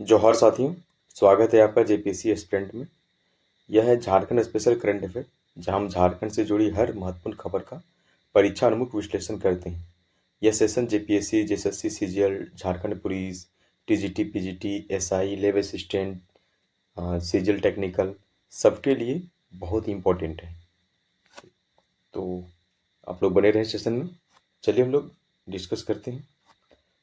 जोहार साथियों, स्वागत है आपका जेपीएससी एस्पिरेंट में। यह है झारखंड स्पेशल करंट अफेयर, जहां हम झारखंड से जुड़ी हर महत्वपूर्ण खबर का परीक्षा अनुमुख विश्लेषण करते हैं। यह session JPSC, JSSC, CGL, Jharkhand police, TGT, PGT, SI, lab assistant, CGL technical सबके लिए बहुत ही इम्पोर्टेंट है। तो आप लोग बने रहे सेशन में। चलिए हम लोग डिस्कस करते हैं।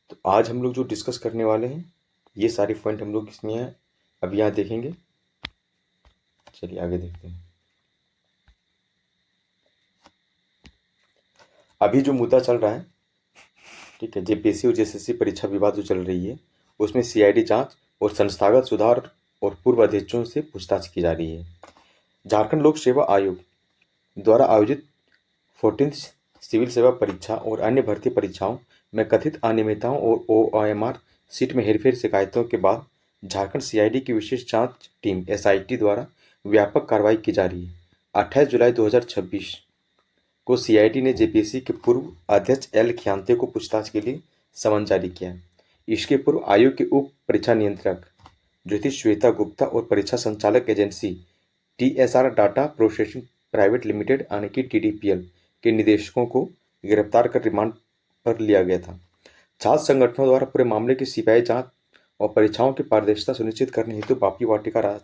तो आज हम लोग जो डिस्कस करने वाले हैं, ये सारे पॉइंट हम लोग इसमें हैं, अभी यहाँ देखेंगे। चलिए आगे देखते हैं। अभी जो मुद्दा चल रहा है, ठीक है, जेपीएससी और जेएसएससी परीक्षा विवाद जो चल रही है, उसमें सीआईडी जांच और संस्थागत सुधार और पूर्व अध्यक्षों से पूछताछ की जा रही है। झारखंड लोक सेवा आयोग द्वारा आयोजित 14th सिविल सेवा परीक्षा और अन्य भर्ती परीक्षाओं में कथित अनियमितताओं और ओएमआर सीट में हेरफेर शिकायतों के बाद झारखंड सीआईडी की विशेष जांच टीम एसआईटी द्वारा व्यापक कार्रवाई की जा रही है। 28 जुलाई 2026 को सीआईडी ने जेपीएससी के पूर्व अध्यक्ष एल खियांते को पूछताछ के लिए समन जारी किया है। इसके पूर्व आयोग के उप परीक्षा नियंत्रक ज्योति श्वेता गुप्ता और परीक्षा संचालक agency TSR data processing private limited यानी कि टीडीपीएल के निदेशकों को गिरफ्तार कर रिमांड पर लिया गया था। छात्र संगठनों द्वारा पूरे मामले की सीबीआई जांच और परीक्षाओं की पारदर्शिता सुनिश्चित करने हेतु बापी वाटिका राज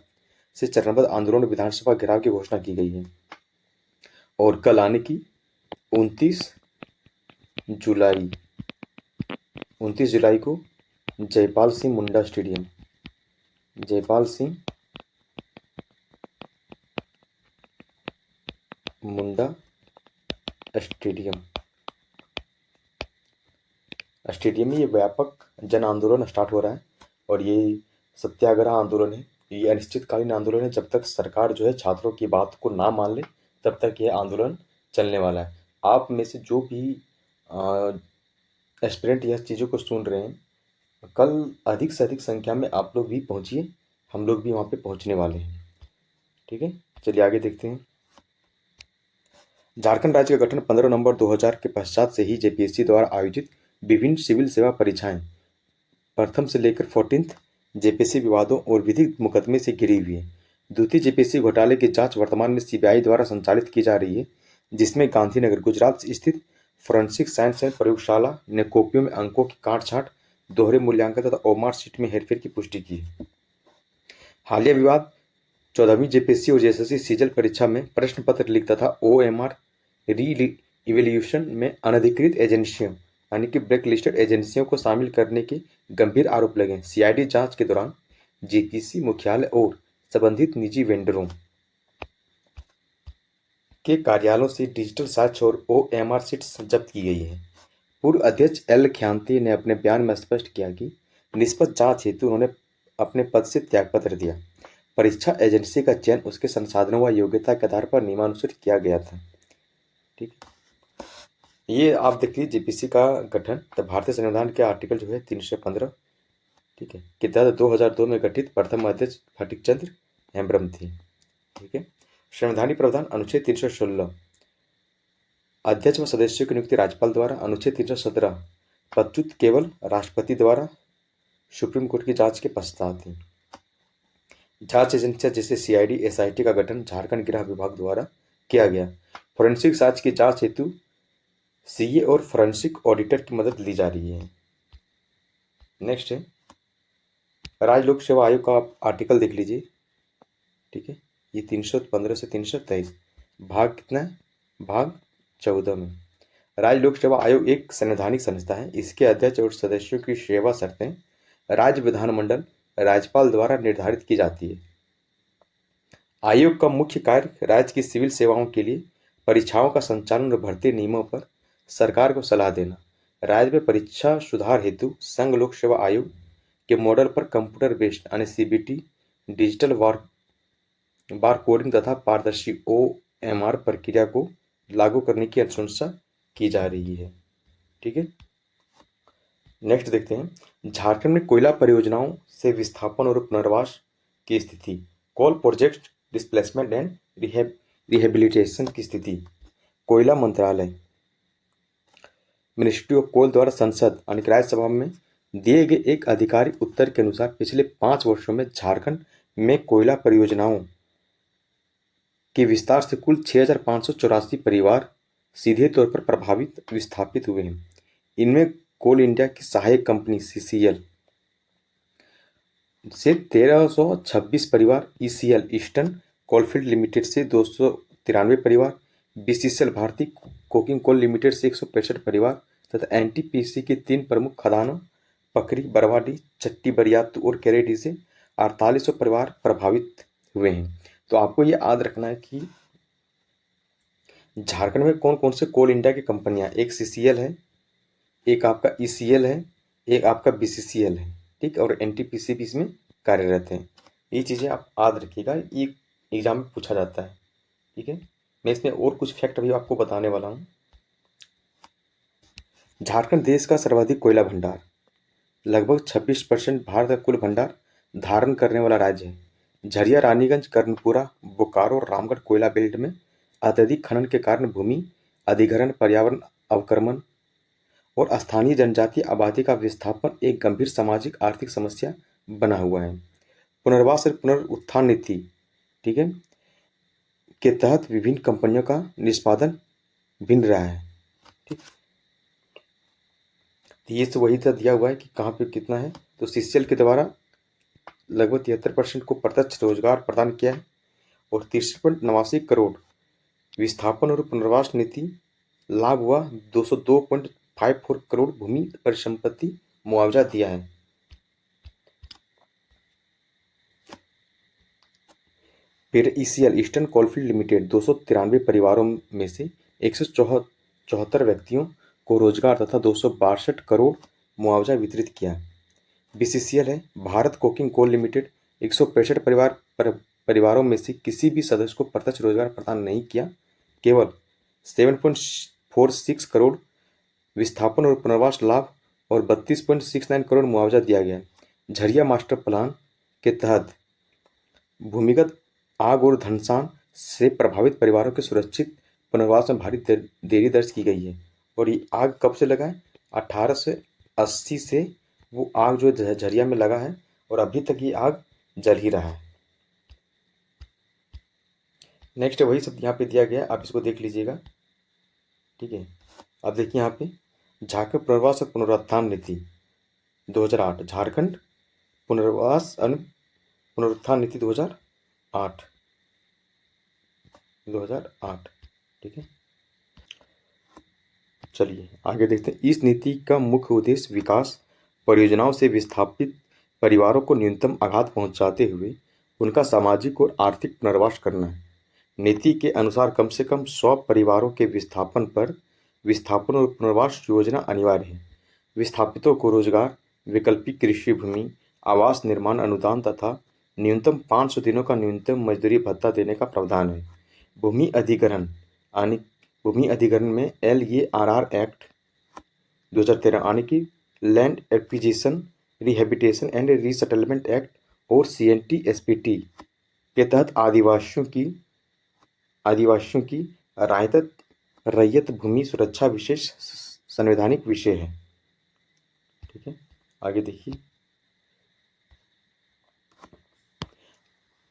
से चरणबद्ध आंदोलन विधानसभा घेराव की घोषणा की गई है। और कल आने की 29 जुलाई को जयपाल सिंह मुंडा स्टेडियम स्टेडियम में ये व्यापक जन आंदोलन स्टार्ट हो रहा है। और ये सत्याग्रह आंदोलन है, ये अनिश्चितकालीन आंदोलन है। जब तक सरकार जो है छात्रों की बात को ना मान ले, तब तक ये आंदोलन चलने वाला है। आप में से जो भी एस्पिरेंट यह चीज़ों को सुन रहे हैं, कल अधिक से अधिक संख्या में आप लोग भी पहुंचिए, हम लोग भी वहाँ पे पहुंचने वाले हैं। ठीक है, चलिए आगे देखते हैं। झारखंड राज्य का गठन 15 नवंबर 2000 के पश्चात से ही जेपीएससी द्वारा आयोजित विभिन्न सिविल सेवा परीक्षाएं प्रथम से लेकर 14th जेपीएससी विवादों और विधिक मुकदमे से घिरी हुई है। द्वितीय जेपीएससी घोटाले की जांच वर्तमान में सीबीआई द्वारा संचालित की जा रही है, जिसमें गांधीनगर गुजरात स्थित फोरेंसिक साइंस एंड प्रयोगशाला ने कॉपियों में अंकों की काट-छांट, दोहरे मूल्यांकन तथा ओमार सीट में हेरफेर की पुष्टि की है। हालिया विवाद 14वीं जेपीएससी और जेएसएससी सीजीएल परीक्षा में प्रश्न पत्र लीक तथा ओएमआर री इवेल्यूशन में अनधिकृत एजेंसियों यानी कि ब्लैक लिस्टेड एजेंसियों को शामिल करने के गंभीर आरोप लगे। सीआईडी जांच के दौरान जेपीएससी मुख्यालय और संबंधित निजी वेंडरों के कार्यालयों से डिजिटल साक्ष्य और ओएमआर शीट्स जब्त की गई है। पूर्व अध्यक्ष एल खियांते ने अपने बयान में स्पष्ट किया कि निष्पक्ष जांच हेतु उन्होंने अपने पद से त्यागपत्र दिया। परीक्षा एजेंसी का चयन उसके संसाधनों व योग्यता के आधार पर नियमानुसार किया गया था। ठीक, ये आप देख लीजिए जेपीएससी का गठन तो भारतीय संविधान के आर्टिकल जो है 315, ठीक है, के तहत 2002 में गठित प्रथम अध्यक्ष फटिक चंद्र हेम्ब्रम थी। ठीक है, संवैधानिक प्रावधान अनुच्छेद 316 अध्यक्ष व सदस्यों की नियुक्ति राज्यपाल द्वारा, अनुच्छेद 317 पदच्युत केवल राष्ट्रपति द्वारा सुप्रीम कोर्ट की जांच के पश्चात ही। जांच एजेंसियां जैसे सीआईडी, एसआईटी का गठन झारखंड गृह विभाग द्वारा किया गया। फोरेंसिक जांच की जांच हेतु सीए और फोरेंसिक ऑडिटर की मदद ली जा रही है। नेक्स्ट है राज्य लोक सेवा आयोग का आप आर्टिकल देख लीजिए। ठीक है, ये 315 से 323 भाग कितना है, भाग 14 में। राज्य लोक सेवा आयोग एक संवैधानिक संस्था है। इसके अध्यक्ष और सदस्यों की सेवा शर्तें राज्य विधानमंडल राज्यपाल द्वारा निर्धारित की जाती है। आयोग का मुख्य कार्य राज्य की सिविल सेवाओं के लिए परीक्षाओं का संचालन और भर्ती नियमों पर सरकार को सलाह देना। राज्य में परीक्षा सुधार हेतु संघ लोक सेवा आयोग के मॉडल पर कंप्यूटर बेस्ड यानी सीबीटी, डिजिटल बार कोडिंग तथा पारदर्शी ओएमआर प्रक्रिया को लागू करने की अनुशंसा की जा रही है। ठीक है, नेक्स्ट देखते हैं। झारखंड में कोयला परियोजनाओं से विस्थापन और पुनर्वास की स्थिति, कोल प्रोजेक्ट डिस्प्लेसमेंट एंड रिहेबिलिटेशन की स्थिति। कोयला मंत्रालय मिनिस्ट्री ऑफ कोल द्वारा संसद यानी राज्यसभा में दिए गए एक आधिकारिक उत्तर के अनुसार पिछले 5 वर्षों में झारखंड में कोयला परियोजनाओं के विस्तार से कुल 6,584 परिवार सीधे तौर पर प्रभावित विस्थापित हुए हैं। इनमें कोल इंडिया की सहायक कंपनी सीसीएल से 1,326 परिवार, ईसीएल ईस्टर्न कोलफील्ड लिमिटेड से 293 परिवार, बीसीसीएल भारतीय कोकिंग कोल लिमिटेड से 165 परिवार तथा एनटीपीसी की 3 प्रमुख खदानों पकरी, बरवाडीह, चट्टी बरियातू और केरेडी से 4800 परिवार प्रभावित हुए हैं। तो आपको ये याद रखना है कि झारखंड में कौन कौन से कोल इंडिया की कंपनियां, एक सीसीएल है, एक आपका ईसीएल है, एक आपका बीसीसीएल है, ठीक, और एनटीपीसी भी इसमें कार्यरत है। ये चीज़ें आप याद रखिएगा, ये एग्जाम में पूछा जाता है, ठीक है। मैं इसमें और कुछ फैक्ट अभी आपको बताने वाला हूँ। झारखंड देश का सर्वाधिक कोयला भंडार, लगभग 26% भारत का कुल भंडार धारण करने वाला राज्य है। झरिया, रानीगंज, कर्णपुरा, बोकारो और रामगढ़ कोयला बेल्ट में अत्यधिक खनन के कारण भूमि अधिग्रहण, पर्यावरण अवक्रमण और स्थानीय जनजातीय आबादी का विस्थापन एक गंभीर सामाजिक आर्थिक समस्या बना हुआ है। पुनर्वास और पुनरुत्थान नीति, ठीक है, के तहत विभिन्न कंपनियों का निष्पादन भिन्न रहा है, ठीक। ये तो वही तो दिया हुआ है कि कहाँ पे कितना है। तो सीसीएल के द्वारा लगभग 73% को प्रत्यक्ष रोजगार प्रदान किया है और 63.89 करोड़ विस्थापन और पुनर्वास नीति लाभ हुआ। 202.54 करोड़ भूमि परिसंपत्ति मुआवजा दिया है। फिर ईसीएल ईस्टर्न कोलफील्ड लिमिटेड 293 परिवारों में से 174 व्यक्तियों को रोजगार तथा 262 करोड़ मुआवजा वितरित किया। बीसीसीएल है, भारत कोकिंग कोल लिमिटेड 165 परिवारों में से किसी भी सदस्य को प्रत्यक्ष रोजगार प्रदान नहीं किया, केवल 7.46 करोड़ विस्थापन और पुनर्वास लाभ और 32.69 करोड़ मुआवजा दिया गया। झरिया मास्टर प्लान के तहत भूमिगत आग और धनसान से प्रभावित परिवारों के सुरक्षित पुनर्वास में भारी देरी दर्ज की गई है। और ये आग कब से लगा है? 1880 से वो आग जो झरिया में लगा है और अभी तक ये आग जल ही रहा है। नेक्स्ट वही सब यहाँ पे दिया गया है, आप इसको देख लीजिएगा, ठीक है। अब देखिए यहाँ पे झारखंड पुनर्वास और पुनरुत्थान नीति 2008, झारखंड पुनर्वास पुनरुत्थान नीति 2008, ठीक है। चलिए आगे देखते हैं। इस नीति का मुख्य उद्देश्य विकास परियोजनाओं से विस्थापित परिवारों को न्यूनतम आघात पहुंचाते हुए उनका सामाजिक और आर्थिक पुनर्वास करना है। नीति के अनुसार कम से कम 100 परिवारों के विस्थापन पर विस्थापन और पुनर्वास योजना अनिवार्य है। विस्थापितों को रोजगार, वैकल्पिक कृषि भूमि, आवास निर्माण अनुदान तथा न्यूनतम 500 दिनों का न्यूनतम मजदूरी भत्ता देने का प्रावधान है। भूमि अधिग्रहण में LARR एक्ट 2013 यानी कि land acquisition rehabilitation and resettlement act और CNT-SPT के तहत आदिवासियों की रैयत भूमि सुरक्षा विशेष संवैधानिक विषय है, ठीक है। आगे देखिए,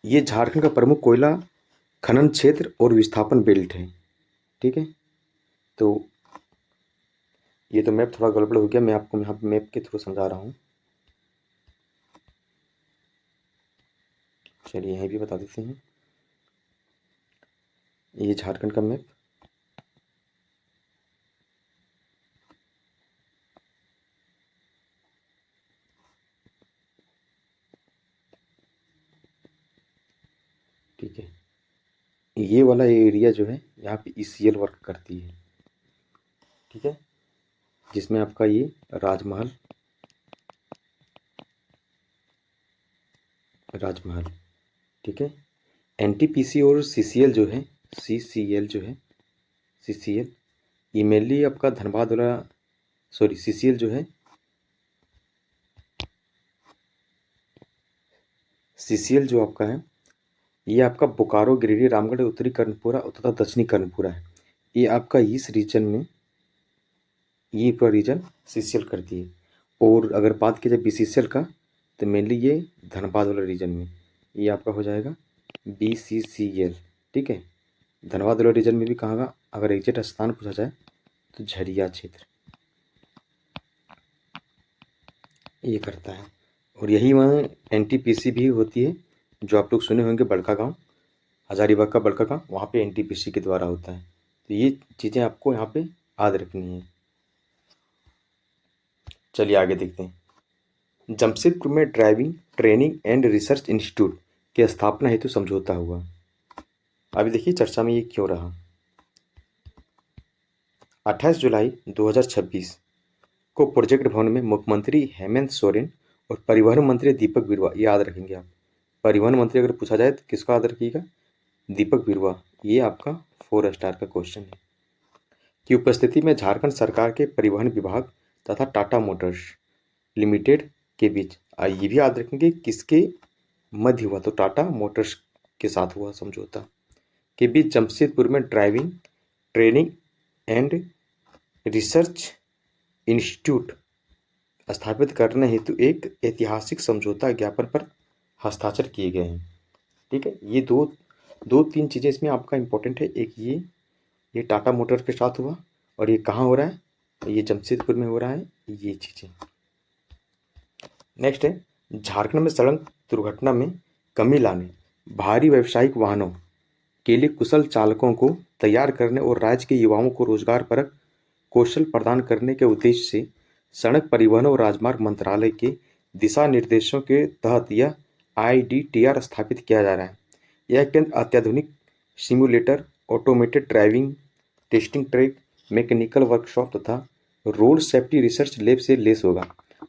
ये झारखंड का प्रमुख कोयला खनन क्षेत्र और विस्थापन बेल्ट है, ठीक है। तो ये तो मैप थोड़ा गड़बड़ हो गया, मैं आपको यहाँ पे मैप के थ्रू समझा रहा हूँ। चलिए यहीं भी बता देते हैं, ये झारखंड का मैप, ठीक है। ये वाला एरिया जो है यहाँ पे ECL वर्क करती है, ठीक है, जिसमें आपका ये राजमहल, ठीक है। NTPC और CCL जो है, CCL ये मेनली आपका धनबाद वाला, सॉरी CCL जो है, CCL जो आपका है ये आपका बोकारो, गिरिडीह, रामगढ़, उत्तरी कर्णपुरा तथा दक्षिणी कर्णपुरा है। ये आपका इस रीजन में ये पूरा रीजन CCL करती है। और अगर बात की जाए BCCL का, तो मेनली ये धनबाद वाला रीजन में, ये आपका हो जाएगा BCCL। ठीक है, धनबाद वाला रीजन में भी कहाँ का, अगर एग्जैक्ट स्थान पूछा जाए तो झरिया क्षेत्र ये करता है। और यही वहाँ NTPC भी होती है, जो आप लोग सुने होंगे, बड़का गांव, हजारीबाग का बड़का गांव, वहाँ पे NTPC के द्वारा होता है। तो ये चीज़ें आपको यहाँ पे याद रखनी है। चलिए आगे देखते हैं। जमशेदपुर में driving training and research institute की स्थापना हेतु समझौता हुआ। अभी देखिए चर्चा में ये क्यों रहा। 28 जुलाई 2026 को प्रोजेक्ट भवन में मुख्यमंत्री हेमंत सोरेन और परिवहन मंत्री दीपक बिरुवा, ये याद रखेंगे आप। परिवहन मंत्री अगर पूछा जाए तो किसका याद रखिएगा, दीपक बिरुवा। ये आपका 4 स्टार का क्वेश्चन है। की उपस्थिति में झारखंड सरकार के परिवहन विभाग तथा टाटा मोटर्स लिमिटेड के बीच, ये भी याद रखेंगे किसके मध्य हुआ, तो टाटा मोटर्स के साथ हुआ समझौता, के बीच जमशेदपुर में driving training and research institute स्थापित करने हेतु एक ऐतिहासिक समझौता ज्ञापन पर हस्ताक्षर किए गए हैं। ठीक है, ये दो तीन चीज़ें इसमें आपका इम्पोर्टेंट है। एक ये टाटा मोटर के साथ हुआ, और ये कहाँ हो रहा है, ये जमशेदपुर में हो रहा है, ये चीज़ें। नेक्स्ट है, झारखंड में सड़क दुर्घटना में कमी लाने, भारी व्यावसायिक वाहनों के लिए कुशल चालकों को तैयार करने और राज्य के युवाओं को रोजगार परक कौशल प्रदान करने के उद्देश्य से सड़क परिवहन और राजमार्ग मंत्रालय के दिशा निर्देशों के तहत यह IDTR स्थापित किया जा रहा है। यह केंद्र अत्याधुनिक simulator, automated driving testing track, mechanical workshop तथा रोड सेफ्टी रिसर्च लैब से लेस होगा।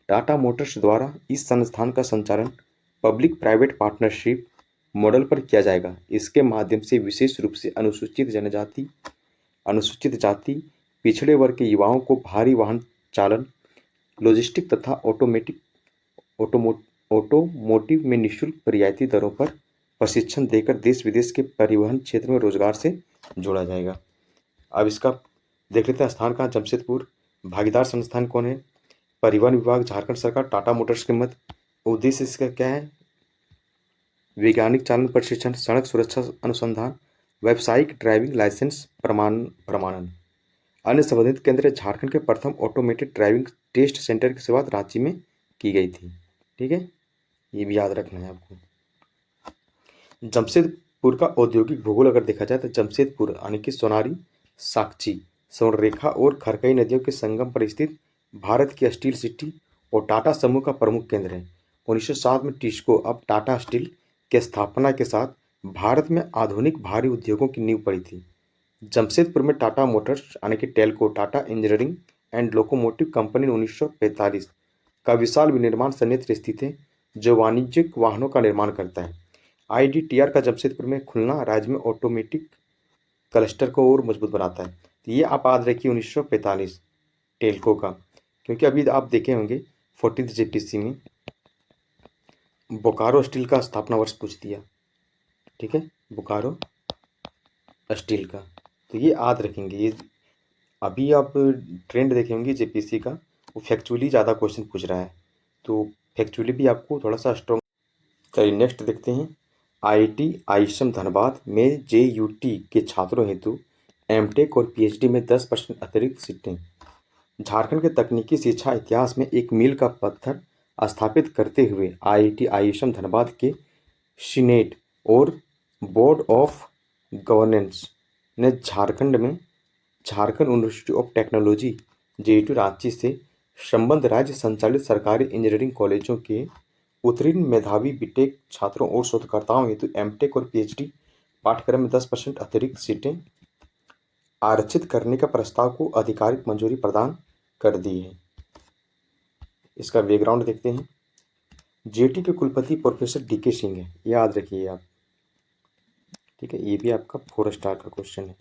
टाटा मोटर्स द्वारा इस संस्थान का संचालन पब्लिक प्राइवेट पार्टनरशिप मॉडल पर किया जाएगा। इसके माध्यम से विशेष रूप से अनुसूचित जनजाति, अनुसूचित जाति, पिछड़े वर्ग के युवाओं को भारी वाहन चालन, लॉजिस्टिक तथा ऑटोमोटिव में निःशुल्क रियायती दरों पर प्रशिक्षण देकर देश विदेश के परिवहन क्षेत्र में रोजगार से जोड़ा जाएगा। अब इसका देख लेते हैं स्थान कहाँ, जमशेदपुर। भागीदार संस्थान कौन है, परिवहन विभाग, झारखंड सरकार, टाटा मोटर्स के मध्य। उद्देश्य इसका क्या है, वैज्ञानिक चालन प्रशिक्षण, सड़क सुरक्षा अनुसंधान, व्यावसायिक ड्राइविंग लाइसेंस प्रमाणन। अन्य संबंधित केंद्र झारखंड के प्रथम ऑटोमेटेड ड्राइविंग टेस्ट सेंटर की शुरुआत रांची में की गई थी। ठीक है, ये भी याद रखना है आपको। जमशेदपुर का औद्योगिक भूगोल अगर देखा जाए तो जमशेदपुर यानी कि सोनारी, साकची, स्वर्णरेखा और खरकई नदियों के संगम पर स्थित भारत की स्टील सिटी और टाटा समूह का प्रमुख केंद्र है। 1907 में टिस्को अब टाटा स्टील की स्थापना के साथ भारत में आधुनिक भारी उद्योगों की नींव पड़ी थी। जमशेदपुर में टाटा मोटर्स यानी कि Telco, Tata engineering and locomotive company 1945 का विशाल विनिर्माण संयंत्र स्थित है, जो वाणिज्यिक वाहनों का निर्माण करता है। IDTR का जमशेदपुर में खुलना राज्य में ऑटोमेटिक क्लस्टर को और मजबूत बनाता है। तो ये आप याद रखिए 1945 टेल्को का, क्योंकि अभी आप देखे होंगे 14th JTC में बोकारो स्टील का स्थापना वर्ष पूछ दिया। ठीक है, बोकारो स्टील का, तो ये याद रखेंगे। ये अभी आप ट्रेंड देखे होंगे JPC का, वो फैक्चुअली ज़्यादा क्वेश्चन पूछ रहा है, तो फैक्चुअली भी आपको थोड़ा सा स्ट्रॉन्ग। चलिए नेक्स्ट देखते हैं। IIT आईएसएम धनबाद में JUT के छात्रों हेतु MTech और PhD में 10% अतिरिक्त सीटें। झारखंड के तकनीकी शिक्षा इतिहास में एक मील का पत्थर स्थापित करते हुए IIT आईएसएम धनबाद के सीनेट और बोर्ड ऑफ गवर्नेंस ने Jharkhand university of technology JUT Ranchi से संबद्ध राज्य संचालित सरकारी इंजीनियरिंग कॉलेजों के उत्तीर्ण मेधावी बीटेक छात्रों और शोधकर्ताओं हेतु MTech और PhD पाठ्यक्रम में 10% अतिरिक्त सीटें आरक्षित करने का प्रस्ताव को आधिकारिक मंजूरी प्रदान कर दी है। इसका बैकग्राउंड देखते हैं। JUT के कुलपति प्रोफेसर DK सिंह है, याद रखिए आप। ठीक है, ये भी आपका 4 स्टार का क्वेश्चन है।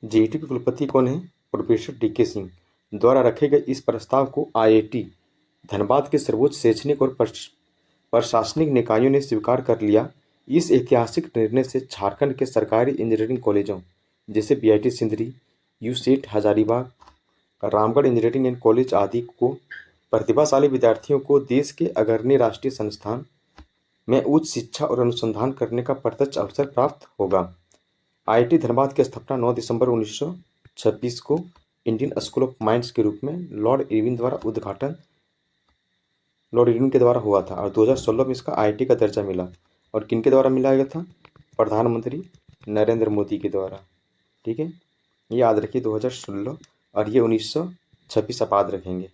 JUT के कुलपति कौन है, प्रोफेसर DK सिंह द्वारा रखे गए इस प्रस्ताव को IIT धनबाद के सर्वोच्च शैक्षणिक और प्रशासनिक निकायों ने स्वीकार कर लिया। इस ऐतिहासिक निर्णय से झारखंड के सरकारी इंजीनियरिंग कॉलेजों जैसे BIT Sindri, USET Hazaribagh, Ramgarh engineering and college आदि को प्रतिभाशाली विद्यार्थियों को देश के अग्रणी राष्ट्रीय संस्थान में उच्च शिक्षा और अनुसंधान करने का प्रत्यक्ष अवसर प्राप्त होगा। आईआईटी धनबाद की स्थापना 9 दिसंबर 1926 को इंडियन स्कूल ऑफ माइंस के रूप में लॉर्ड इरविन के द्वारा हुआ था और 2016 में इसका आईआईटी का दर्जा मिला। और किनके द्वारा मिला गया था? प्रधानमंत्री नरेंद्र मोदी के द्वारा। ठीक है, ये याद रखिए 2016 और ये 1926 आप याद रखेंगे।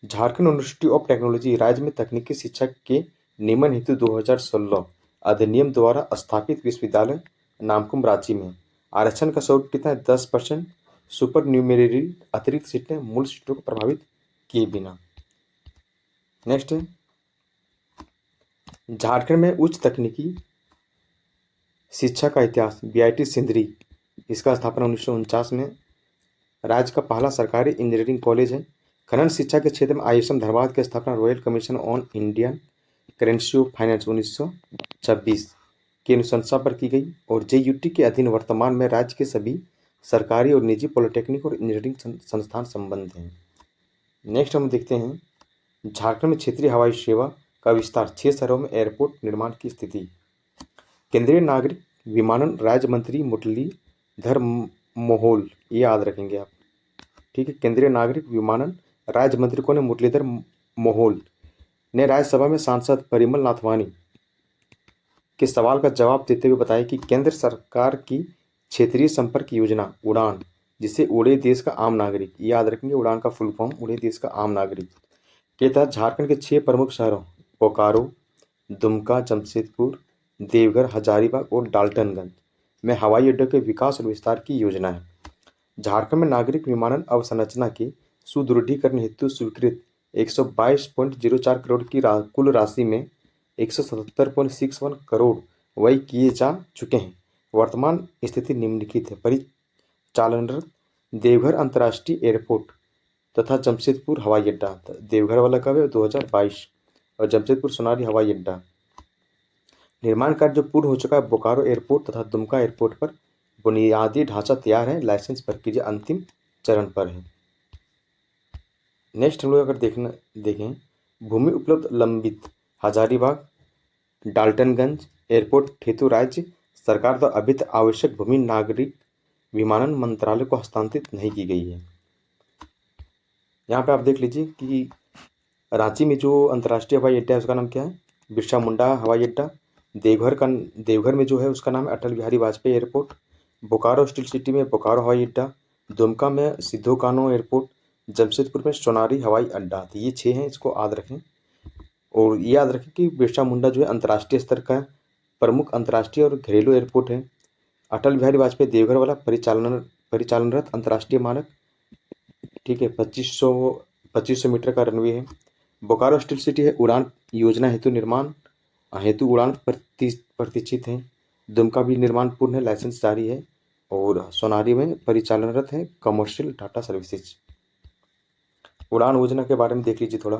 झारखंड यूनिवर्सिटी ऑफ टेक्नोलॉजी राज्य में तकनीकी शिक्षा के नियमन हेतु 2016 अधिनियम द्वारा स्थापित विश्वविद्यालय नामकुम रांची में। आरक्षण का स्वरूप कितना है? 10%। सुपर न्यूमेररी अतिरिक्त सीटें मूल सीटों को प्रभावित किए बिना। नेक्स्ट है झारखंड में उच्च तकनीकी शिक्षा का इतिहास। बीआईटी सिंदरी, इसका स्थापना 1949 में। राज्य का पहला सरकारी इंजीनियरिंग कॉलेज है। खनन शिक्षा के क्षेत्र में आईएसएम धनबाद की स्थापना royal commission on Indian currency of finance 1926 की अनुशंसा पर की गई और जेयूटी के अधीन वर्तमान में राज्य के सभी सरकारी और निजी पॉलिटेक्निक और इंजीनियरिंग संस्थान संबद्ध हैं। नेक्स्ट हम देखते हैं झारखंड में क्षेत्रीय हवाई सेवा का विस्तार। 6 शहरों में एयरपोर्ट निर्माण की स्थिति। केंद्रीय नागरिक विमानन राज्य मंत्री मुरलीधर मोहोल, ये याद रखेंगे आप। ठीक है, केंद्रीय नागरिक विमानन राज्य मंत्री कौन है? मुरलीधर मोहोल ने राज्यसभा में सांसद परिमल नाथवानी के सवाल का जवाब देते हुए बताया कि केंद्र सरकार की क्षेत्रीय संपर्क योजना उड़ान, जिसे उड़े देश का आम नागरिक, याद रखेंगे उड़ान का फुल फॉर्म उड़े देश का आम नागरिक, के तहत झारखंड के 6 प्रमुख शहरों बोकारो, दुमका, जमशेदपुर, देवघर, हजारीबाग और डाल्टनगंज में हवाई अड्डों के विकास और विस्तार की योजना है। झारखंड में नागरिक विमानन अवसंरचना के सुदृढ़ीकरण हेतु स्वीकृत 122.04 करोड़ की कुल राशि में 177.61 करोड़ व्यय किए जा चुके हैं। वर्तमान स्थिति निम्नलिखित है। परिचालनरत देवघर अंतर्राष्ट्रीय एयरपोर्ट तथा जमशेदपुर हवाई अड्डा। देवघर वाला कब है? 2022। और जमशेदपुर सोनारी हवाई अड्डा निर्माण कार्य जो पूर्ण हो चुका है। बोकारो एयरपोर्ट तथा दुमका एयरपोर्ट पर बुनियादी ढांचा तैयार है, लाइसेंस प्रक्रिया अंतिम चरण पर है। नेक्स्ट हम लोग अगर देखें भूमि उपलब्ध लंबित हजारीबाग डाल्टनगंज एयरपोर्ट हेतु राज्य सरकार द्वारा अभी तक आवश्यक भूमि नागरिक विमानन मंत्रालय को हस्तांतरित नहीं की गई है। यहाँ पे आप देख लीजिए कि रांची में जो अंतर्राष्ट्रीय हवाई अड्डा है उसका नाम क्या है? बिरसा मुंडा हवाई अड्डा। देवघर में जो है उसका नाम है Atal Bihari Vajpayee airport. Bokaro steel city में बोकारो हवाई अड्डा। दुमका में सिद्धो कान्हो एयरपोर्ट। जमशेदपुर में सोनारी हवाई अड्डा। तो ये 6 हैं, इसको याद रखें। और ये याद रखें कि बिरसा मुंडा जो है अंतर्राष्ट्रीय स्तर का प्रमुख अंतर्राष्ट्रीय और घरेलू एयरपोर्ट है। अटल बिहारी वाजपेयी देवघर वाला परिचालनरत अंतर्राष्ट्रीय मानक। ठीक है, 2500 मीटर का रनवे है। बोकारो स्टील सिटी है उड़ान योजना हेतु उड़ान प्रतिष्ठित है। दुमका भी निर्माण पूर्ण है, लाइसेंस जारी है। और सोनारी में परिचालनरत है कमर्शियल टाटा सर्विसेज। उड़ान योजना के बारे में देख लीजिए थोड़ा।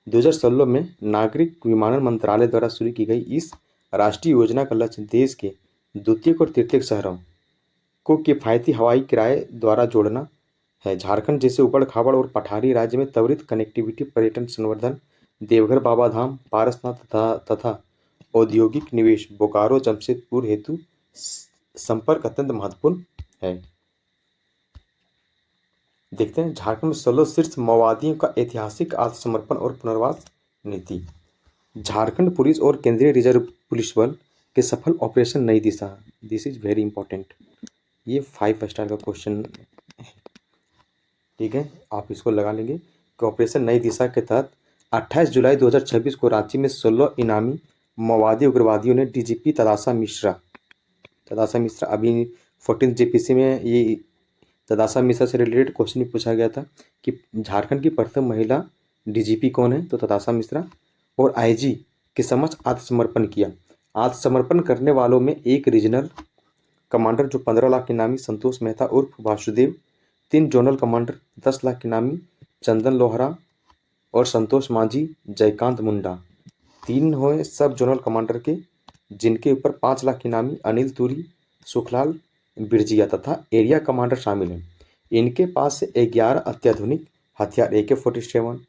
2016 में नागरिक विमानन मंत्रालय द्वारा शुरू की गई इस राष्ट्रीय योजना का लक्ष्य देश के द्वितीयक और तृतीयक शहरों को किफायती हवाई किराए द्वारा जोड़ना है। झारखंड जैसे उबड़ खाबड़ और पठारी राज्य में त्वरित कनेक्टिविटी, पर्यटन संवर्धन, देवघर बाबा धाम, पारसनाथ तथा औद्योगिक निवेश बोकारो जमशेदपुर हेतु संपर्क अत्यंत महत्वपूर्ण है। देखते हैं झारखंड में 16 शीर्ष माओवादियों का ऐतिहासिक आत्मसमर्पण और पुनर्वास नीति। झारखंड पुलिस और केंद्रीय रिजर्व पुलिस बल के सफल ऑपरेशन नई दिशा, दिस इज वेरी इंपॉर्टेंट, ये 5 स्टार का क्वेश्चन है। ठीक है, आप इसको लगा लेंगे कि ऑपरेशन नई दिशा के तहत 28 जुलाई 2026 को रांची में 16 इनामी माओवादी उग्रवादियों ने डीजीपी तदासा मिश्रा अभी 14 जेपीसी में ये तदासा मिश्रा से रिलेटेड क्वेश्चन भी पूछा गया था कि झारखंड की प्रथम महिला डीजीपी कौन है? तो तदासा मिश्रा। और आईजी के समक्ष आत्मसमर्पण किया। आत्मसमर्पण करने वालों में एक रीजनल कमांडर जो 15 लाख इनामी संतोष मेहता उर्फ वासुदेव, 3 जोनल कमांडर 10 लाख इनामी चंदन लोहरा और संतोष मांझी, जयकांत मुंडा। 3 हुए सब जोनल कमांडर के, जिनके ऊपर 5 लाख इनामी अनिल तुरी, सुखलाल बिरजिया तथा एरिया कमांडर शामिल हैं। इनके पास से 11 अत्याधुनिक हथियार AK-47,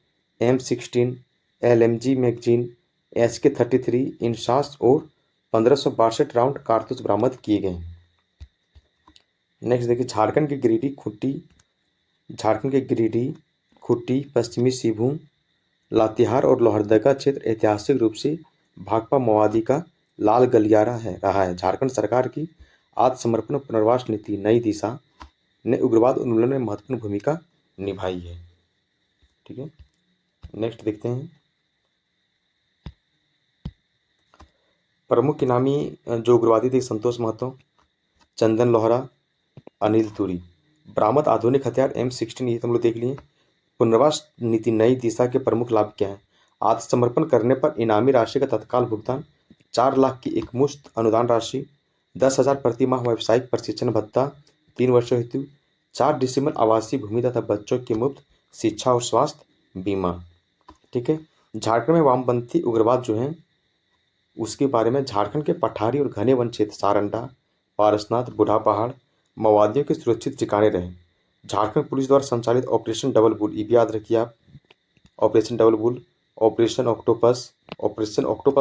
M16, LMG magazine, SK-33 INSAS और 1562 राउंड कारतूस बरामद किए गए हैं। नेक्स्ट देखिए, झारखंड के गिरिडीह, खूंटी, पश्चिमी सिंहभूम, लातेहार और लोहरदगा क्षेत्र ऐतिहासिक रूप से भाकपा माओवादी का लाल गलियारा रहा है। झारखंड सरकार की आत्मसमर्पण पुनर्वास नीति नई दिशा ने उग्रवाद उन्मूलन में महत्वपूर्ण भूमिका निभाई है। ठीक है, नेक्स्ट देखते हैं। प्रमुख इनामी जो उग्रवादी थे, संतोष महतो, चंदन लोहरा, अनिल तुरी। बरामद आधुनिक हथियार M16, ये तो हम लोग देख लिए। पुनर्वास नीति नई दिशा के प्रमुख लाभ क्या है? आत्मसमर्पण करने पर इनामी राशि का तत्काल भुगतान, 4 लाख की एकमुश्त अनुदान राशि, 10,000 प्रति माह व्यावसायिक प्रशिक्षण भत्ता 3 वर्षों हेतु, 4 डिसमिल आवासीय भूमि तथा बच्चों की मुफ्त शिक्षा और स्वास्थ्य बीमा। ठीक है, झारखंड में वामपंथी उग्रवाद जो है उसके बारे में, झारखंड के पठारी और घने वन क्षेत्र सारंडा, पारसनाथ, बूढ़ा पहाड़ माओवादियों के सुरक्षित ठिकाने रहे। झारखंड पुलिस द्वारा संचालित ऑपरेशन डबल बुल, ये भी याद रखिए आप, operation double bull, operation octopus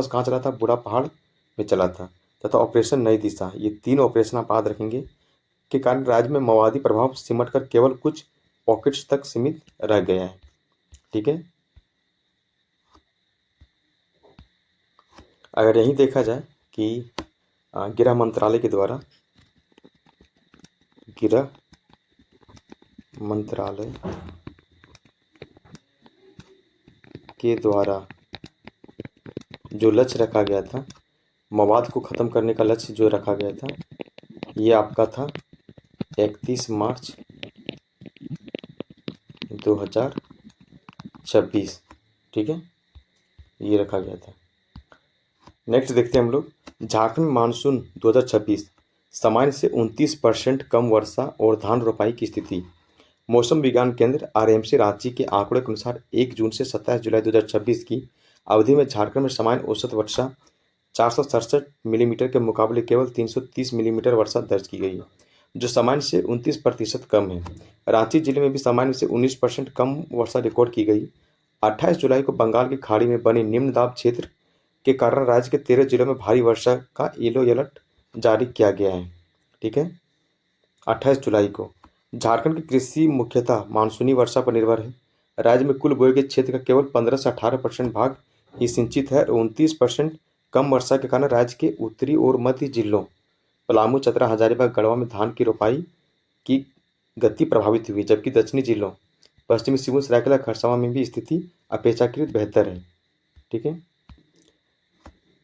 कहाँ चला था? बूढ़ा पहाड़ में चला था, तथा ऑपरेशन नई दिशा, ये 3 ऑपरेशन आप याद रखेंगे, के कारण राज्य में माओवादी प्रभाव सिमट कर केवल कुछ पॉकेट्स तक सीमित रह गया है। ठीक है, अगर यही देखा जाए कि गृह मंत्रालय के द्वारा जो लक्ष्य रखा गया था, मवाद को ख़त्म करने का लक्ष्य जो रखा गया था, ये आपका था 31 मार्च 2026। ठीक है, ये रखा गया था। नेक्स्ट देखते हैं हम लोग, झारखंड में मानसून 2026 सामान्य से 29% कम वर्षा और धान रोपाई की स्थिति। मौसम विज्ञान केंद्र RMC रांची के आंकड़े के अनुसार 1 जून से 27 जुलाई 2026 की अवधि में झारखंड में सामान्य औसत वर्षा 467 मिलीमीटर के मुकाबले केवल 330 मिलीमीटर वर्षा दर्ज की गई है, जो सामान्य से 29% कम है। रांची जिले में भी सामान्य से 19% कम वर्षा रिकॉर्ड की गई। 28 जुलाई को बंगाल की खाड़ी में बने निम्न दाब क्षेत्र के कारण राज्य के 13 जिलों में भारी वर्षा का येलो अलर्ट जारी किया गया है। ठीक है, 28 जुलाई को। झारखंड की कृषि मुख्यतः मानसूनी वर्षा पर निर्भर है। राज्य में कुल बोए गए क्षेत्र का केवल 15 से 18% भाग ही सिंचित है और 29% कम वर्षा के कारण राज्य के उत्तरी और मध्य जिलों पलामू, चतरा, हजारीबाग, गढ़वा में धान की रोपाई की गति प्रभावित हुई, जबकि दक्षिणी जिलों पश्चिमी सिंहभूम, सरायकेला, खरसावां में भी स्थिति अपेक्षाकृत बेहतर है। ठीक है,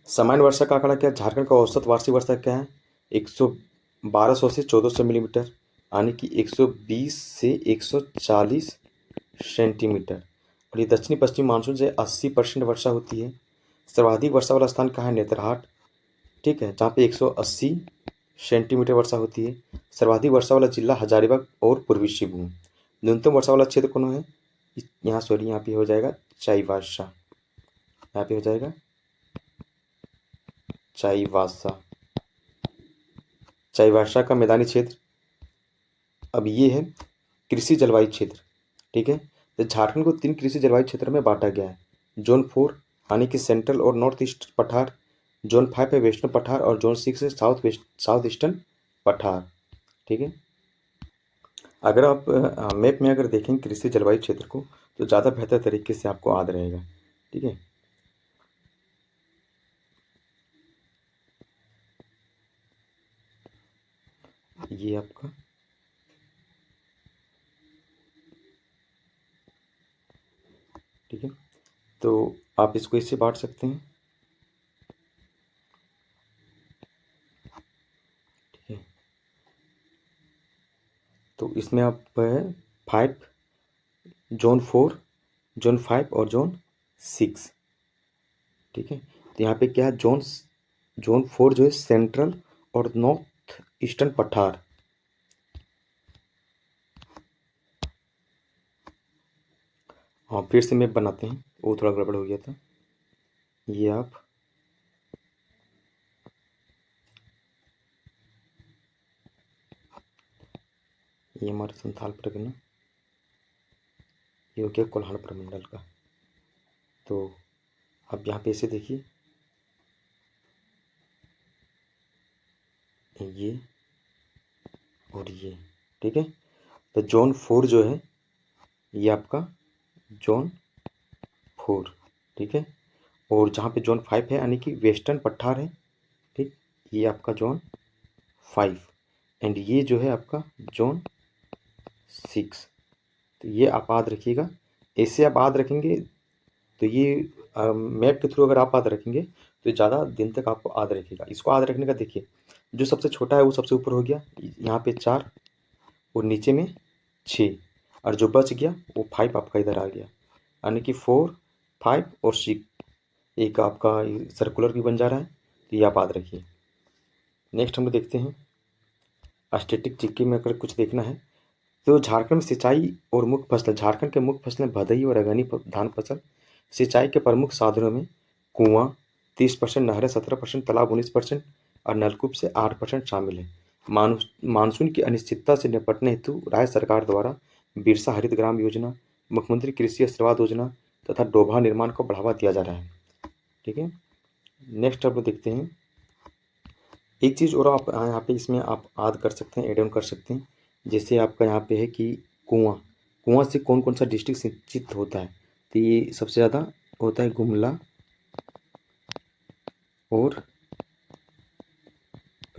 सामान्य वर्षा का आंकड़ा क्या है? झारखंड का औसत वार्षिक वर्षा क्या है? 1200 से 1400 मिलीमीटर, यानी कि 120 से 140 सेंटीमीटर। और ये दक्षिणी पश्चिम मानसून से 80% वर्षा होती है। सर्वाधिक वर्षा वाला स्थान कहाँ है? नेतरहाट। ठीक है, जहाँ पे 180 सेंटीमीटर वर्षा होती है। सर्वाधिक वर्षा वाला जिला हजारीबाग और पूर्वी सिंहभूम। न्यूनतम वर्षा वाला क्षेत्र कौन है? यहाँ पे हो जाएगा चाईबासा, यहाँ पे हो जाएगा चाईबासा का मैदानी क्षेत्र। अब ये है कृषि जलवायु क्षेत्र। ठीक है, तो झारखंड को 3 कृषि जलवायु क्षेत्र में बांटा गया है। जोन 4 यानी कि सेंट्रल और नॉर्थ ईस्ट पठार, जोन 5 है वेस्टर्न पठार और जोन 6 है साउथ ईस्टर्न पठार। ठीक है, अगर आप मैप में अगर देखें कृषि जलवायु क्षेत्र को तो ज़्यादा बेहतर तरीके से आपको याद रहेगा। ठीक है, ये आपका ठीक है, तो आप इसको इससे बांट सकते हैं। ठीक है, तो इसमें आप 5 जोन 4, जोन 5 और जोन 6। ठीक है, तो यहाँ पे क्या है, जोन 4 जो है सेंट्रल और नॉर्थ ईस्टर्न पठार। हाँ, फिर से मैप बनाते हैं, वो थोड़ा गड़बड़ हो गया था। ये आप ये हमारा संथाल परगना, ये हो गया कोल्हान प्रमंडल का। तो अब यहाँ पे ऐसे देखिए, ये और ये, ठीक है। तो जोन 4 जो है ये आपका जोन 4, ठीक है। और जहाँ पे जोन 5 है यानी कि वेस्टर्न पठार है, ठीक, ये आपका जोन 5 एंड ये जो है आपका जोन 6। तो ये आप याद रखिएगा, ऐसे आप याद रखेंगे तो ये मैप के थ्रू अगर आप याद रखेंगे तो ज़्यादा दिन तक आपको याद रखेगा। इसको याद रखने का देखिए, जो सबसे छोटा है वो सबसे ऊपर हो गया, यहाँ पे 4 और नीचे में 6, और जो बच गया वो 5 आपका इधर आ गया, यानी कि 4, 5 और 6 एक आपका सर्कुलर भी बन जा रहा है। तो ये आप याद रखिए। नेक्स्ट हम लोग देखते हैं स्टैटिक जीके में अगर कुछ देखना है तो झारखंड में सिंचाई और मुख्य फसल, झारखंड के मुख्य फसलें भदई और अगनी धान फसल। सिंचाई के प्रमुख साधनों में कुआं 30%, नहरें 17%, तालाब 19% और नलकूप से 8% शामिल है। मानसून की अनिश्चितता से निपटने हेतु राज्य सरकार द्वारा बिरसा हरित ग्राम योजना, मुख्यमंत्री कृषि आशीर्वाद योजना तथा डोभा निर्माण को बढ़ावा दिया जा रहा है, ठीक है। नेक्स्ट अब देखते हैं एक चीज़ और, आप यहाँ पे इसमें आप ऐड कर सकते हैं, एड ऑन कर सकते हैं। जैसे आपका यहाँ पे है कि कुआं, कुआं से कौन कौन सा डिस्ट्रिक्ट सिंचित होता है, तो ये सबसे ज़्यादा होता है गुमला और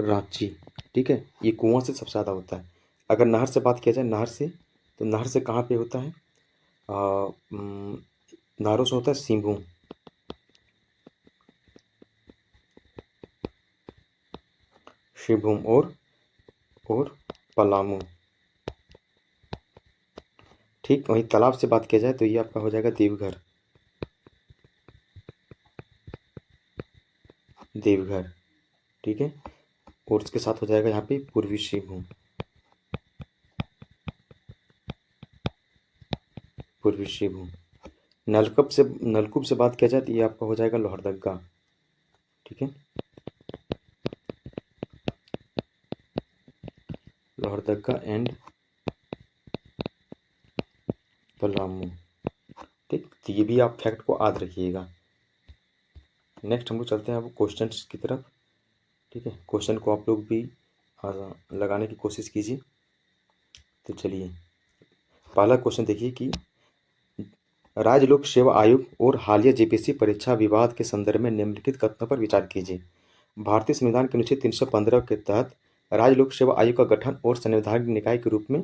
रांची, ठीक है। ये कुआं से सबसे ज़्यादा होता है। अगर नहर से बात किया जाए, नहर से, तो नहर से कहाँ पे होता है, नहरों से होता है सिंहभूम, और पलामू, ठीक। वहीं तालाब से बात किया जाए तो ये आपका हो जाएगा देवघर, देवघर, ठीक है। और उसके साथ हो जाएगा यहाँ पे पूर्वी सिंहभूम, पूर्वी सिंहभूम। नलकूप से बात किया जाए तो ये आपका हो जाएगा लोहरदगा, ठीक है, लोहरदगा एंड पलामू, ठीक। तो ये भी आप फैक्ट को याद रखिएगा। नेक्स्ट हम लोग चलते हैं अब क्वेश्चंस की तरफ, ठीक है। क्वेश्चन को आप लोग भी लगाने की कोशिश कीजिए। तो चलिए पहला क्वेश्चन देखिए कि राज्य लोक सेवा आयोग और हालिया जेपीएससी परीक्षा विवाद के संदर्भ में निम्नलिखित कथनों पर विचार कीजिए। भारतीय संविधान के अनुच्छेद 315 के तहत राज्य लोक सेवा आयोग का गठन और संवैधानिक निकाय के रूप में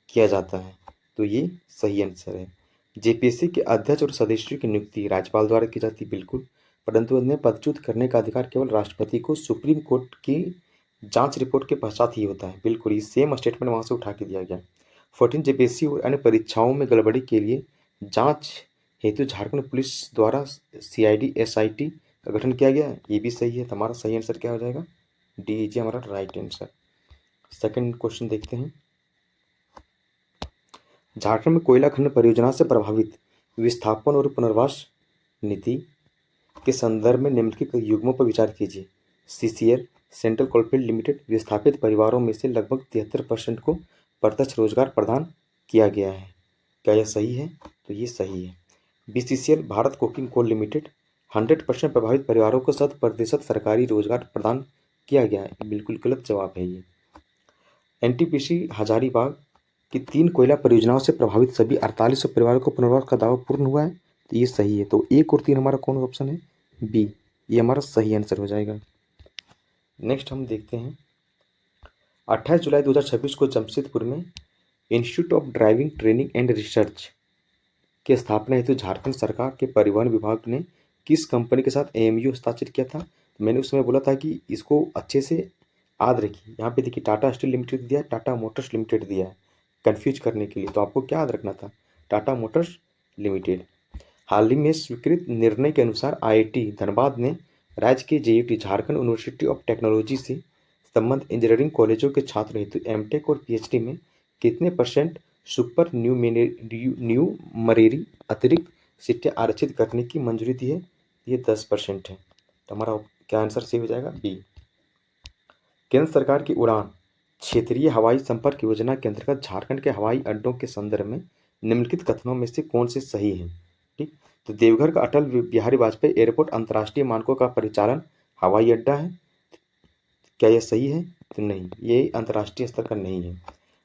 किया जाता है, तो ये सही आंसर है। जेपीएससी के अध्यक्ष और सदस्यों की नियुक्ति राज्यपाल द्वारा की जाती है, बिल्कुल, परंतु उन्हें पदच्युत करने का अधिकार केवल राष्ट्रपति को सुप्रीम कोर्ट की जांच रिपोर्ट के पश्चात ही होता है, बिल्कुल। ये सेम स्टेटमेंट वहाँ से उठा के दिया गया। 14 जेपीएससी और अन्य परीक्षाओं में गड़बड़ी के लिए जांच हेतु झारखंड पुलिस द्वारा सीआईडी एसआईटी का गठन किया गया है, ये भी सही है। तो हमारा सही आंसर क्या हो जाएगा, डी जी हमारा राइट आंसर। सेकंड क्वेश्चन देखते हैं, झारखंड में कोयला खनन परियोजना से प्रभावित विस्थापन और पुनर्वास नीति के संदर्भ में निम्नलिखित युग्मों पर विचार कीजिए। सीसीएल, सेंट्रल कोलफील्ड लिमिटेड, विस्थापित परिवारों में से लगभग 73% को प्रत्यक्ष रोजगार प्रदान किया गया है, क्या यह सही है, तो ये सही है। BCCL, Bharat coking coal limited, 100% प्रभावित परिवारों को 100% सरकारी रोजगार प्रदान किया गया है, बिल्कुल गलत जवाब है ये। एनटीपीसी हजारीबाग की 3 कोयला परियोजनाओं से प्रभावित सभी 4800 परिवारों को पुनर्वास का दावा पूर्ण हुआ है, तो ये सही है। तो 1 और 3 हमारा कौन ऑप्शन है, बी, ये हमारा सही आंसर हो जाएगा। नेक्स्ट हम देखते हैं 28 जुलाई 2026 को जमशेदपुर में institute of driving training and research की स्थापना हेतु झारखंड सरकार के परिवहन विभाग ने किस कंपनी के साथ एमओयू हस्ताक्षर किया था। मैंने उसमें बोला था कि इसको अच्छे से याद रखिए। यहाँ पे देखिए टाटा स्टील लिमिटेड दिया है, टाटा मोटर्स लिमिटेड दिया है, कन्फ्यूज करने के लिए। तो आपको क्या याद रखना था, टाटा मोटर्स लिमिटेड। हाल ही में स्वीकृत निर्णय के अनुसार आईआईटी धनबाद ने राज्य के जेयूटी झारखंड यूनिवर्सिटी ऑफ टेक्नोलॉजी से संबद्ध इंजीनियरिंग कॉलेजों के छात्रों हेतु एमटेक और पीएचडी में कितने % सुपर न्यूमरेरी अतिरिक्त सीटें आरक्षित करने की मंजूरी दी है, ये 10% है। तो हमारा क्या आंसर सही हो जाएगा, बी। केंद्र सरकार की उड़ान क्षेत्रीय हवाई संपर्क योजना के अंतर्गत झारखंड के हवाई अड्डों के संदर्भ में निम्नलिखित कथनों में से कौन से सही हैं? ठीक, तो देवघर का अटल बिहारी वाजपेयी एयरपोर्ट अंतर्राष्ट्रीय मानकों का परिचालन हवाई अड्डा है। क्या यह सही है? तो नहीं, ये अंतर्राष्ट्रीय स्तर का नहीं है।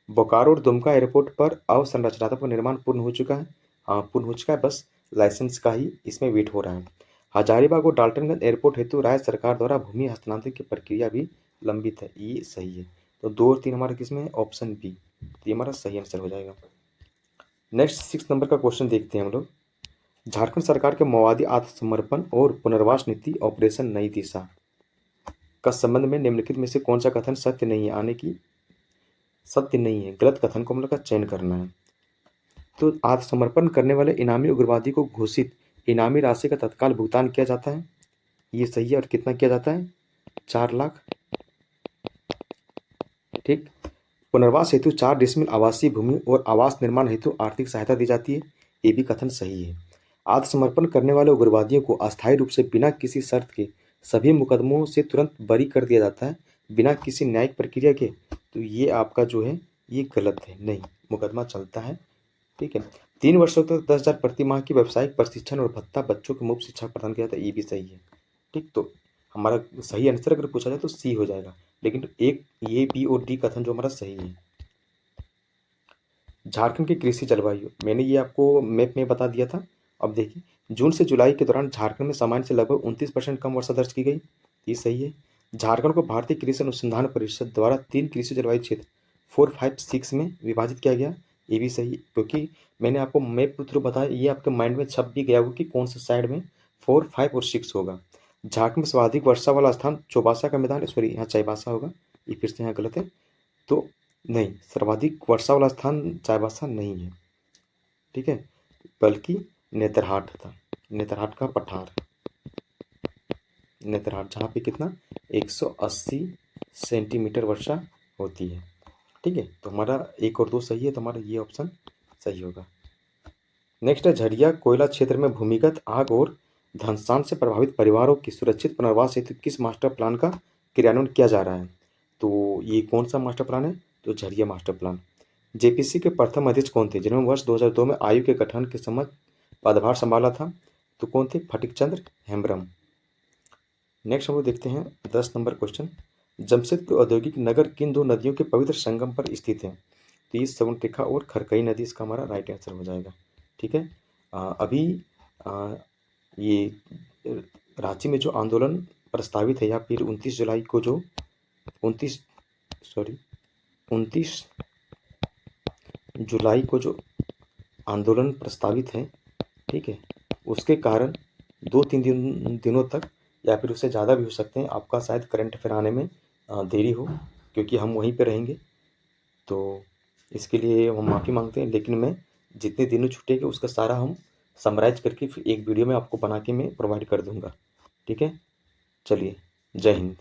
बोकारो और दुमका एयरपोर्ट पर अवसंरचनात्मक निर्माण पूर्ण हो चुका है। हाँ, पूर्ण हो चुका है, बस लाइसेंस का ही इसमें वेट हो रहा है। हजारीबाग और डाल्टनगंज एयरपोर्ट हेतु राज्य सरकार द्वारा भूमि हस्तांतरण की प्रक्रिया भी लंबित है। ये सही है। तो 2 और 3 हमारा किसमें है? Option B. तो ये हमारा सही आंसर हो जाएगा। नेक्स्ट 6 नंबर का क्वेश्चन देखते हैं हम लोग। झारखंड सरकार के माओवादी आत्मसमर्पण और पुनर्वास नीति ऑपरेशन नई दिशा का संबंध में निम्नलिखित में से कौन सा कथन सत्य नहीं है? आने की सत्य नहीं है, गलत कथन को हम लोग का चयन करना है। तो आत्मसमर्पण करने वाले इनामी उग्रवादी को घोषित इनामी राशि का तत्काल भुगतान किया जाता है। ये सही है। और कितना किया जाता है? 4 लाख। ठीक। पुनर्वास हेतु 4 डिसमिल आवासीय भूमि और आवास निर्माण हेतु आर्थिक सहायता दी जाती है। ये भी कथन सही है। आत्मसमर्पण करने वाले उग्रवादियों को अस्थायी रूप से बिना किसी शर्त के सभी मुकदमों से तुरंत बरी कर दिया जाता है, बिना किसी न्यायिक प्रक्रिया के। तो ये आपका जो है ये गलत है, नहीं, मुकदमा चलता है। ठीक है। 3 वर्षों तक 10,000 प्रति माह की व्यावसायिक प्रशिक्षण और भत्ता बच्चों को मुफ्त शिक्षा प्रदान किया जाता है। ये भी सही है। ठीक, तो हमारा सही आंसर अगर पूछा जाए तो सी हो जाएगा, लेकिन एक ये बी और डी कथन जो हमारा सही है। झारखंड की कृषि जलवायु, मैंने ये आपको मैप में बता दिया था। अब देखिए, जून से जुलाई के दौरान झारखंड में सामान्य से लगभग 29% कम वर्षा दर्ज की गई। ये सही है। झारखंड को भारतीय कृषि अनुसंधान परिषद द्वारा 3 कृषि जलवायु क्षेत्र 4, 5, 6 में विभाजित किया गया। ये भी सही है, क्योंकि मैंने आपको मैप के थ्रू बताया, ये आपके माइंड में छप भी गया होगा कि कौन सा साइड में 4, 5 और 6 होगा। झारखंड में सर्वाधिक वर्षा वाला स्थान चौबासा का मैदान, सॉरी यहाँ चाईबासा होगा, ये फिर से यहाँ गलत है। तो नहीं, सर्वाधिक वर्षा वाला स्थान चाईबासा नहीं है। ठीक है, बल्कि नेतरहाट था, नेतरहाट का पठार, नेतरहाट, जहाँ पे कितना 180 सेंटीमीटर वर्षा होती है। ठीक है, तो हमारा 1 और 2 सही है, तो हमारा ये ऑप्शन सही होगा। नेक्स्ट है, झरिया कोयला क्षेत्र में भूमिगत आग और धंसान से प्रभावित परिवारों की सुरक्षित पुनर्वास हेतु किस मास्टर प्लान का क्रियान्वयन किया जा रहा है? तो ये कौन सा मास्टर प्लान है? तो झरिया मास्टर प्लान। जेपीसी के प्रथम अध्यक्ष कौन थे जिन्होंने वर्ष 2002 में आयु के गठन के समय पदभार संभाला था? तो कौन थे? फटिक चंद्र हेम्ब्रम। नेक्स्ट हम लोग देखते हैं 10 नंबर क्वेश्चन। जमशेदपुर औद्योगिक नगर किन 2 नदियों के पवित्र संगम पर स्थित है? तो ये सवर्णरेखा और खरकई नदी इसका हमारा राइट आंसर हो जाएगा। ठीक है। अभी ये रांची में जो आंदोलन प्रस्तावित है, या फिर 29 जुलाई को जो 29 जुलाई को जो आंदोलन प्रस्तावित है, ठीक है, उसके कारण 2-3 दिनों तक या फिर उससे ज़्यादा भी हो सकते हैं, आपका शायद करंट अफेयर आने में देरी हो, क्योंकि हम वहीं पे रहेंगे। तो इसके लिए हम माफ़ी मांगते हैं, लेकिन मैं जितने दिनों छूटेंगे उसका सारा हम समराइज करके फिर एक वीडियो में आपको बना के मैं प्रोवाइड कर दूंगा। ठीक है, चलिए, जय हिंद।